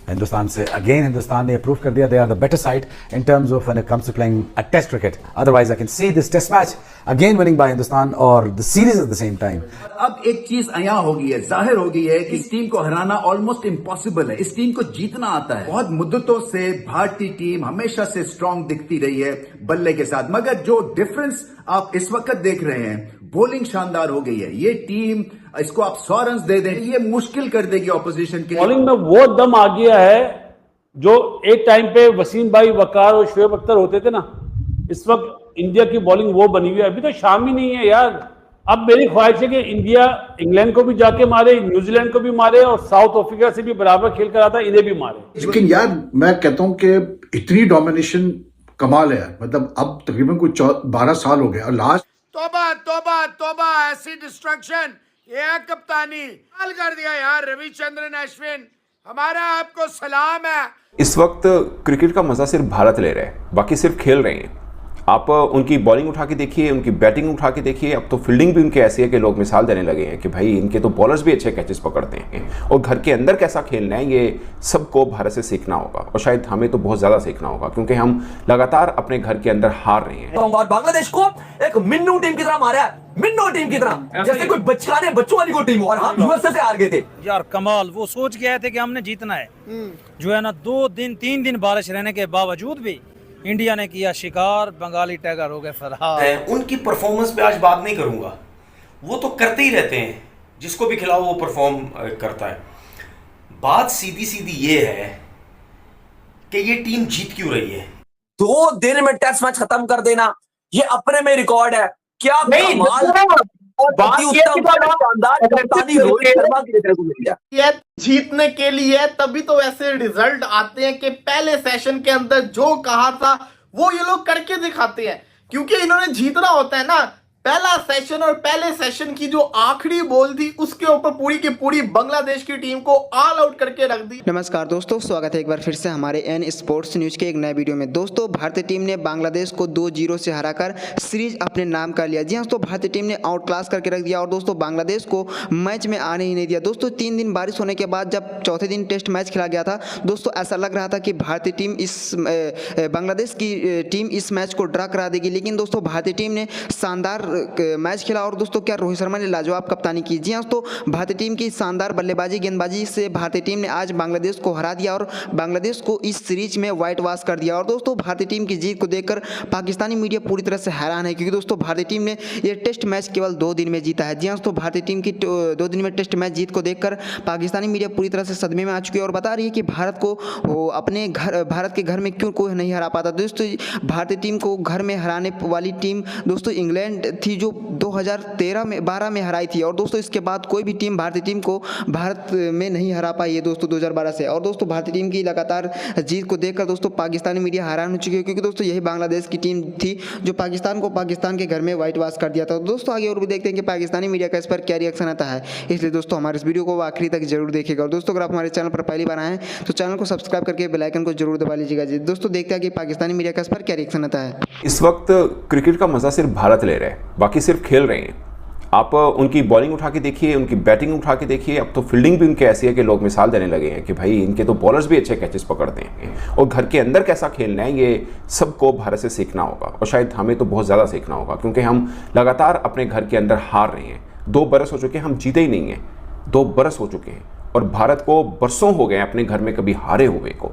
हिंदुस्तान से अगेन हिंदुस्तान ने प्रूव कर दिया they are the better side in terms of when it comes to playing a test cricket. Otherwise I can see this test match again winning by Hindustan और the series at the same time. अब एक चीज अयां हो गई है, जाहिर हो गई है कि इस टीम को हराना ऑलमोस्ट इम्पॉसिबल है. इस टीम को जीतना आता है. बहुत मुद्दतों से भारतीय टीम हमेशा से स्ट्रांग दिखती रही है बल्ले के साथ, मगर जो डिफरेंस आप इस वक्त देख रहे हैं, बॉलिंग शानदार हो गई है. ये टीम, इसको आप 100 रन दे दें, ये मुश्किल कर देगी ऑपोजिशन के. बॉलिंग में वो दम आ गया है जो एक टाइम पे वसीम भाई, वकार और शोएब अख्तर होते थे ना. इस वक्त इंडिया की बॉलिंग वो बनी हुई है. अभी तो शाम ही नहीं है यार. अब मेरी ख्वाहिश है कि इंडिया इंग्लैंड को भी जाके मारे, न्यूजीलैंड को भी मारे और साउथ अफ्रीका से भी बराबर खेल कर आता इन्हें भी मारे. लेकिन यार मैं कहता हूं कि इतनी डोमिनेशन कमाल है. मतलब अब तकरीबन कुछ 12 साल हो गए और लास्ट तोबा तोबा तोबा, ऐसी डिस्ट्रक्शन, ये है कप्तानी. हाल कर दिया यार रविचंद्रन अश्विन, हमारा आपको सलाम है. इस वक्त क्रिकेट का मजा सिर्फ भारत ले रहा है, बाकी सिर्फ खेल रहे हैं. आप उनकी बॉलिंग उठा के देखिए, उनकी बैटिंग उठा के देखिए. अब तो फील्डिंग भी उनकी ऐसी है कि लोग मिसाल देने लगे हैं कि भाई इनके तो बॉलर्स भी अच्छे कैचेस पकड़ते हैं. और घर के अंदर कैसा खेलना है ये सबको भारत से सीखना होगा, और शायद हमें तो बहुत ज़्यादा सीखना होगा, क्योंकि हम लगातार अपने घर के अंदर हार रहे हैं. और बांग्लादेश को एक मिन्नू टीम की तरह मारा है, मिन्नू टीम की तरह, जैसे कोई बचकाने बच्चों वाली को टीम. और हम यूएसए से हार गए थे यार. कमाल. वो सोच के आए थे कि हमने जीतना है, जो है ना 2 दिन 3 दिन बारिश रहने के बावजूद भी इंडिया ने किया शिकार. बंगाली टाइगर हो गए फरार. उनकी परफॉर्मेंस पे आज बात नहीं करूंगा, वो तो करते ही रहते हैं. जिसको भी खिलाओ वो परफॉर्म करता है. बात सीधी सीधी ये है कि ये टीम जीत क्यों रही है. 2 दिन में टेस्ट मैच खत्म कर देना, ये अपने में रिकॉर्ड है. क्या कमाल. ये जीतने के लिए तभी तो ऐसे रिजल्ट आते हैं कि पहले सेशन के अंदर जो कहा था वो ये लोग करके दिखाते हैं, क्योंकि इन्होंने जीतना होता है ना. पहला सेशन और पहले सेशन की जो आखिरी बॉल थी उसके ऊपर पूरी की पूरी बांग्लादेश की टीम को ऑल आउट करके रख दी. नमस्कार दोस्तों, स्वागत है एक बार फिर से हमारे एन स्पोर्ट्स न्यूज के एक नए वीडियो में. दोस्तों, भारतीय टीम ने बांग्लादेश को 2-0 से हराकर सीरीज अपने नाम कर लिया. जी हाँ दोस्तों, भारतीय टीम ने आउट क्लास करके रख दिया और दोस्तों बांग्लादेश को मैच में आने ही नहीं दिया. दोस्तों 3 दिन बारिश होने के बाद जब चौथे दिन टेस्ट मैच खेला गया था, दोस्तों ऐसा लग रहा था कि भारतीय टीम बांग्लादेश की टीम इस मैच को ड्रा करा देगी. लेकिन दोस्तों भारतीय टीम ने शानदार मैच खेला और दोस्तों क्या रोहित शर्मा ने लाजवाब कप्तानी की. जी हाँ दोस्तों, भारतीय टीम की शानदार बल्लेबाजी गेंदबाजी से भारतीय टीम ने आज बांग्लादेश को हरा दिया और बांग्लादेश को इस सीरीज में व्हाइट वॉश कर दिया. और दोस्तों भारतीय टीम की जीत को देखकर पाकिस्तानी मीडिया पूरी तरह से हैरान है, क्योंकि दोस्तों भारतीय टीम ने ये टेस्ट मैच केवल 2 दिन में जीता है. जी हाँ दोस्तों, भारतीय टीम की 2 दिन में टेस्ट मैच जीत को देखकर पाकिस्तानी मीडिया पूरी तरह से सदमे में आ चुकी है और बता रही है कि भारत को अपने भारत के घर में क्यों कोई नहीं हरा पाता. दोस्तों भारतीय टीम को घर में हराने वाली टीम दोस्तों इंग्लैंड थी, जो 2012 में हराई थी. और दोस्तों इसके बाद कोई भी टीम भारतीय टीम को भारत में नहीं हरा पाई है दोस्तों 2012 से. और दोस्तों भारतीय टीम की लगातार जीत को देखकर दोस्तों पाकिस्तानी मीडिया हैरान हो चुकी है, क्योंकि दोस्तों यही बांग्लादेश की टीम थी जो पाकिस्तान को पाकिस्तान के घर में व्हाइट वॉश कर दिया था. दोस्तों आगे और भी देखते हैं कि पाकिस्तानी मीडिया का इस पर क्या रिएक्शन आता है, इसलिए दोस्तों हमारे इस वीडियो को आखिरी तक जरूर देखिएगा. और दोस्तों अगर आप हमारे चैनल पर पहली बार आए हैं तो चैनल को सब्सक्राइब करके बेल आइकन को जरूर दबा लीजिएगा. दोस्तों देखते हैं कि पाकिस्तानी मीडिया का इस पर क्या रिएक्शन आता है. इस वक्त क्रिकेट का मजा सिर्फ भारत ले रहा है, बाकी सिर्फ खेल रहे हैं. आप उनकी बॉलिंग उठा के देखिए, उनकी बैटिंग उठा के देखिए. अब तो फील्डिंग भी उनकी ऐसी है कि लोग मिसाल देने लगे हैं कि भाई इनके तो बॉलर्स भी अच्छे कैचेस पकड़ते हैं. और घर के अंदर कैसा खेलना है ये सबको भारत से सीखना होगा, और शायद हमें तो बहुत ज़्यादा सीखना होगा, क्योंकि हम लगातार अपने घर के अंदर हार रहे हैं. 2 बरस हो चुके हैं हम जीते ही नहीं हैं. 2 बरस हो चुके हैं और भारत को बरसों हो गए अपने घर में कभी हारे हुए को.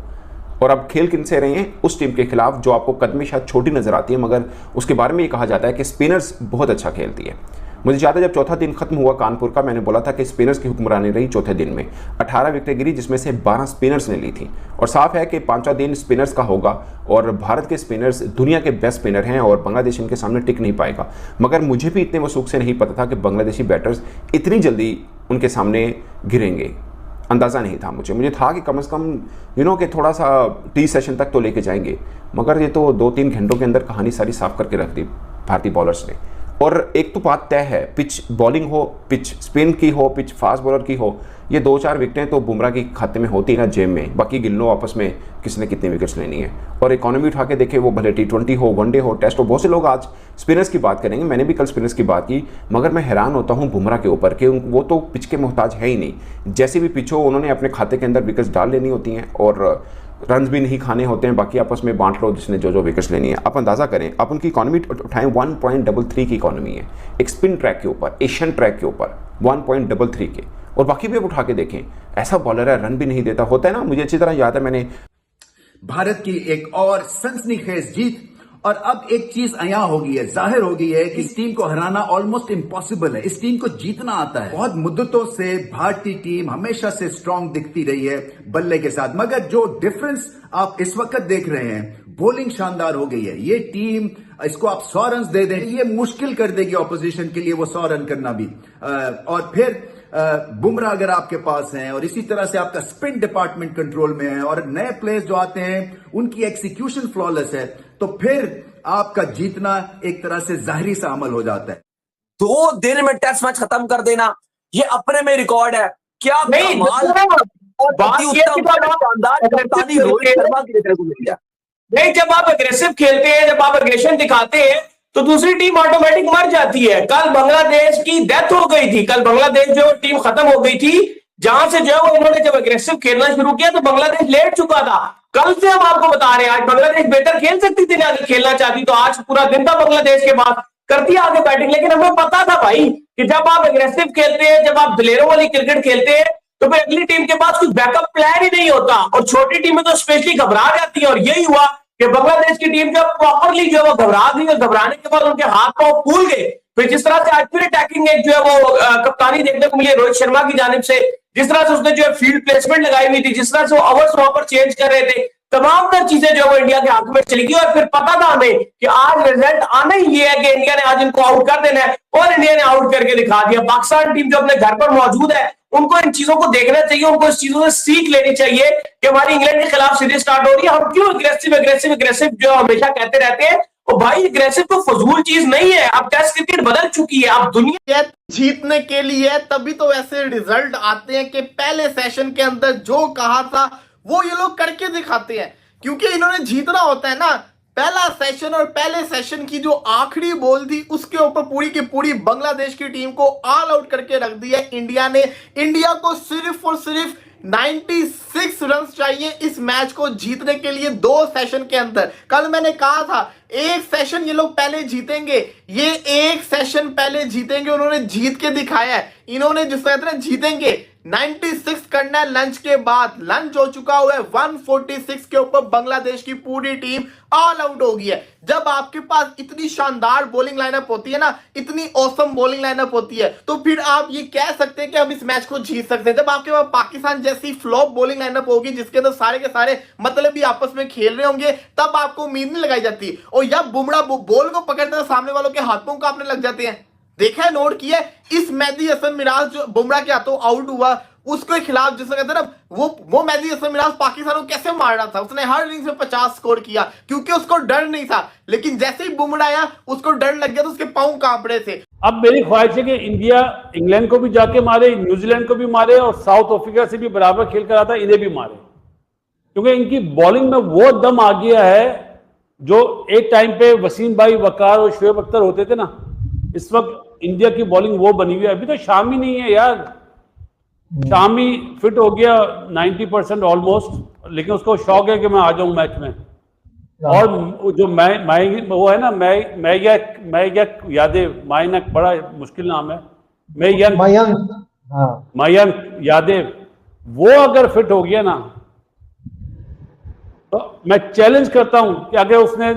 और अब खेल किन से रहे हैं? उस टीम के खिलाफ जो आपको कदमें शायद छोटी नजर आती है, मगर उसके बारे में ये कहा जाता है कि स्पिनर्स बहुत अच्छा खेलती है. मुझे याद है जब चौथा दिन खत्म हुआ कानपुर का, मैंने बोला था कि स्पिनर्स की हुक्मरानी रही चौथे दिन में. 18 विकेटें गिरी, जिसमें से 12 स्पिनर्स ने ली थी. और साफ है कि 5वां दिन स्पिनर्स का होगा और भारत के स्पिनर्स दुनिया के बेस्ट स्पिनर हैं और बांग्लादेश इनके सामने टिक नहीं पाएगा. मगर मुझे भी इतने वसूख से नहीं पता था कि बांग्लादेशी बैटर्स इतनी जल्दी उनके सामने गिरेंगे. अंदाज़ा नहीं था मुझे था कि कम से कम कि थोड़ा सा 30 सेशन तक तो लेके जाएंगे. मगर ये तो 2-3 घंटों के अंदर कहानी सारी साफ करके रख दी भारतीय बॉलर्स ने. और एक तो बात तय है, पिच बॉलिंग हो, पिच स्पिन की हो, पिच फास्ट बॉलर की हो, ये 2-4 विकेटें तो बुमराह की खाते में होती है ना जेब में, बाकी गिल्लो आपस में किसने कितनी विकेट्स लेनी है। और इकोनॉमी उठा के देखे, वो भले T20 हो, वनडे हो, टेस्ट हो, बहुत से लोग आज स्पिनर्स की बात करेंगे, मैंने भी कल स्पिनर्स की बात की, मगर मैं हैरान होता हूँ बुमराह के ऊपर कि वो तो पिच के मोहताज है ही नहीं। जैसे भी पिच हो उन्होंने अपने खाते के अंदर विकेट्स डाल लेनी होती हैं और रन भी नहीं खाने होते हैं, बाकी आपस में बांट लो जिसने जो विकेट्स लेनी है। आप अंदाज़ा करें, आप उनकी इकॉनमी उठाएं, 1.33 की इकॉनमी है एक स्पिन ट्रैक के ऊपर, एशियन ट्रैक के ऊपर 1.33 के, और बाकी भी आप उठा के देखें, ऐसा बॉलर है रन भी नहीं देता। होता है ना, मुझे अच्छी तरह याद है, मैंने भारत की एक और सनसनीखेज जीत, और अब एक चीज यहां हो गई है, जाहिर हो गई है कि इस टीम को हराना ऑलमोस्ट इम्पॉसिबल है। इस टीम को जीतना आता है। बहुत मुद्दतों से भारतीय टीम हमेशा से स्ट्रांग दिखती रही है बल्ले के साथ, मगर जो डिफरेंस आप इस वक्त देख रहे हैं, बॉलिंग शानदार हो गई है। ये टीम, इसको आप 100 रन दे दें, ये मुश्किल कर देगी ऑपोजिशन के लिए वो 100 रन करना भी। और फिर बुमराह अगर आपके पास हैं, और इसी तरह से आपका स्पिन डिपार्टमेंट कंट्रोल में है, और नए प्लेयर्स जो आते हैं उनकी एक्सिक्यूशन फ्लॉलेस है, तो फिर आपका जीतना एक तरह से जाहिरी सा अमल हो जाता है। 2 दिन में टेस्ट मैच खत्म कर देना, ये अपने में रिकॉर्ड है। क्या कमाल, शानदार कप्तानी रोहित शर्मा की देखने को मिल गया। नहीं, जब आप अग्रेसिव खेलते हैं, जब आप अग्रेशन दिखाते हैं, तो दूसरी टीम ऑटोमेटिक मर जाती है। कल बांग्लादेश की डेथ हो गई थी, कल बांग्लादेश जो टीम खत्म हो गई थी, जहां से जो है वो इन्होंने जब अग्रेसिव खेलना शुरू किया तो बांग्लादेश लेट चुका था। कल से हम आपको बता रहे हैं, आज बांग्लादेश बेहतर खेल सकती थी, ना खेलना चाहती तो आज पूरा दिन था बांग्लादेश के पास, करती आगे बैटिंग। लेकिन हमें पता था भाई कि जब आप अग्रेसिव खेलते हैं, जब आप दिलेरों वाली क्रिकेट खेलते हैं, तो फिर अगली टीम के पास कुछ बैकअप प्लान ही नहीं होता, और छोटी टीमें तो स्पेशली घबरा जाती है। और यही हुआ कि बांग्लादेश की टीम जब प्रॉपरली जो है वो घबरा गई, और घबराने के बाद उनके हाथ पांव फूल गए। फिर जिस तरह से आज फिर अटैकिंग एक जो है वो कप्तानी देखने को मिली रोहित शर्मा की जानिब से, जिस तरह से उसने जो है फील्ड प्लेसमेंट लगाई हुई थी, जिस तरह से वो ओवर्स वहां पर चेंज कर रहे थे, तमाम तर चीजें जो है वो इंडिया के हाथ में चली गई। और फिर पता था हमें कि आज रिजल्ट आना ही ये है कि इंडिया ने आज इनको आउट कर देना है, और इंडिया ने आउट करके दिखा दिया। पाकिस्तान टीम जो अपने घर पर मौजूद है, उनको इन चीजों को देखना चाहिए, उनको इस चीजों से सीख लेनी चाहिए कि हमारी इंग्लैंड के खिलाफ सीरीज स्टार्ट हो रही है, हम क्यों अग्रेसिव जो हमेशा कहते रहते हैं। और भाई अग्रेसिव तो फजूल चीज नहीं है, अब टेस्ट क्रिकेट बदल चुकी है, अब दुनिया जीतने के लिए तभी तो ऐसे रिजल्ट आते हैं कि पहले सेशन के अंदर जो कहा था वो ये लोग करके दिखाते हैं, क्योंकि इन्होंने जीतना होता है ना। पहला सेशन और पहले सेशन की जो आखिरी बॉल थी उसके ऊपर पूरी की पूरी बांग्लादेश की टीम को ऑल आउट करके रख दिया इंडिया ने। इंडिया को सिर्फ और सिर्फ 96 रन चाहिए इस मैच को जीतने के लिए 2 सेशन के अंदर। कल मैंने कहा था एक सेशन ये लोग पहले जीतेंगे, ये एक सेशन पहले जीतेंगे, उन्होंने जीत के दिखाया है। इन्होंने जिस तरह जीतेंगे 96 करना है लंच के बाद, लंच हो चुका हुआ है, 146 के ऊपर बांग्लादेश की पूरी टीम ऑल आउट हो गई है। जब आपके पास इतनी शानदार बॉलिंग लाइनअप होती है ना, इतनी औसम बॉलिंग लाइनअप होती है, तो फिर आप ये कह सकते हैं कि हम इस मैच को जीत सकते हैं। जब आपके पास पाकिस्तान जैसी फ्लॉप बॉलिंग लाइनअप होगी जिसके अंदर सारे के सारे मतलब भी आपस में खेल रहे होंगे, तब आपको उम्मीद नहीं लगाई जाती। और जब बुमराह बॉल को पकड़ते हैं सामने वालों के हाथों कांपने लग जाते हैं। देखा है, नोट किया है, इस मेहदी हसन मिराज जो बुमराह के हाथों आउट हुआ, उसके खिलाफ जिसको कहते हैं ना वो मेहदी हसन मिराज पाकिस्तान को कैसे मार रहा था, उसने हर इनिंग्स में 50 स्कोर किया क्योंकि उसको डर नहीं था। लेकिन जैसे ही बुमराह आया उसको डर लग गया तो उसके पांव कांप रहे थे। अब मेरी ख्वाहिश है कि इंडिया इंग्लैंड को भी जाके मारे, न्यूजीलैंड को भी मारे, और साउथ अफ्रीका से भी बराबर खेल कर आता है, इन्हें भी मारे, क्योंकि इनकी बॉलिंग में वो दम आ गया है जो एक टाइम पे वसीम भाई, वकार और शोएब अख्तर होते थे ना। इस वक्त इंडिया की बॉलिंग वो बनी हुई है। अभी तो शामी नहीं है यार, शामी फिट हो गया 90% ऑलमोस्ट, लेकिन उसको शौक है कि मैं आ जाऊं मैच में। और जो मैं वो है ना, मैं यादेव, मायनक बड़ा मुश्किल नाम है, मयंक यादेव, वो अगर फिट हो गया ना, तो मैं चैलेंज करता हूं कि अगर उसने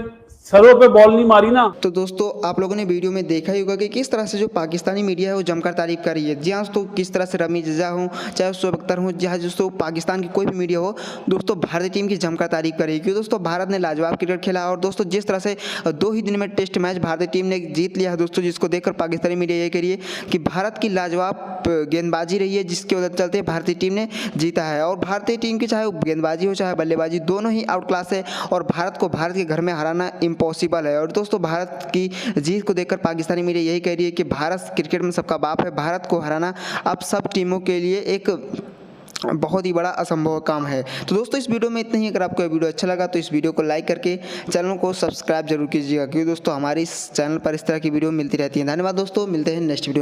सरों पे बॉल नहीं मारी ना। तो दोस्तों आप लोगों ने वीडियो में देखा ही होगा कि किस तरह से जो पाकिस्तानी मीडिया है वो जमकर तारीफ कर रही है। जी हाँ दोस्तों, किस तरह से रमी जजा हो, चाहे शोएब अख्तर हो, जहाँ दोस्तों पाकिस्तान की कोई भी मीडिया हो, दोस्तों भारतीय टीम की जमकर तारीफ कर रही है। क्योंकि दोस्तों भारत ने लाजवाब क्रिकेट खेला, और दोस्तों जिस तरह से 2 ही दिन में टेस्ट मैच भारतीय टीम ने जीत लिया है दोस्तों, जिसको देखकर पाकिस्तानी मीडिया ये कह रही है कि भारत की लाजवाब गेंदबाजी रही है, जिसके वजह चलते भारतीय टीम ने जीता है। और भारतीय टीम की चाहे गेंदबाजी हो चाहे बल्लेबाजी, दोनों ही आउट क्लास है, और भारत को भारत के घर में हराना इम्पॉसिबल है। और दोस्तों भारत की जीत को देखकर पाकिस्तानी मीडिया यही कह रही है कि भारत क्रिकेट में सबका बाप है, भारत को हराना अब सब टीमों के लिए एक बहुत ही बड़ा असंभव काम है। तो दोस्तों इस वीडियो में इतना ही। अगर आपको ये वीडियो अच्छा लगा तो इस वीडियो को लाइक करके चैनल को सब्सक्राइब जरूर कीजिएगा, क्योंकि दोस्तों हमारी इस चैनल पर इस तरह की वीडियो मिलती रहती है। धन्यवाद दोस्तों, मिलते हैं नेक्स्ट वीडियो में।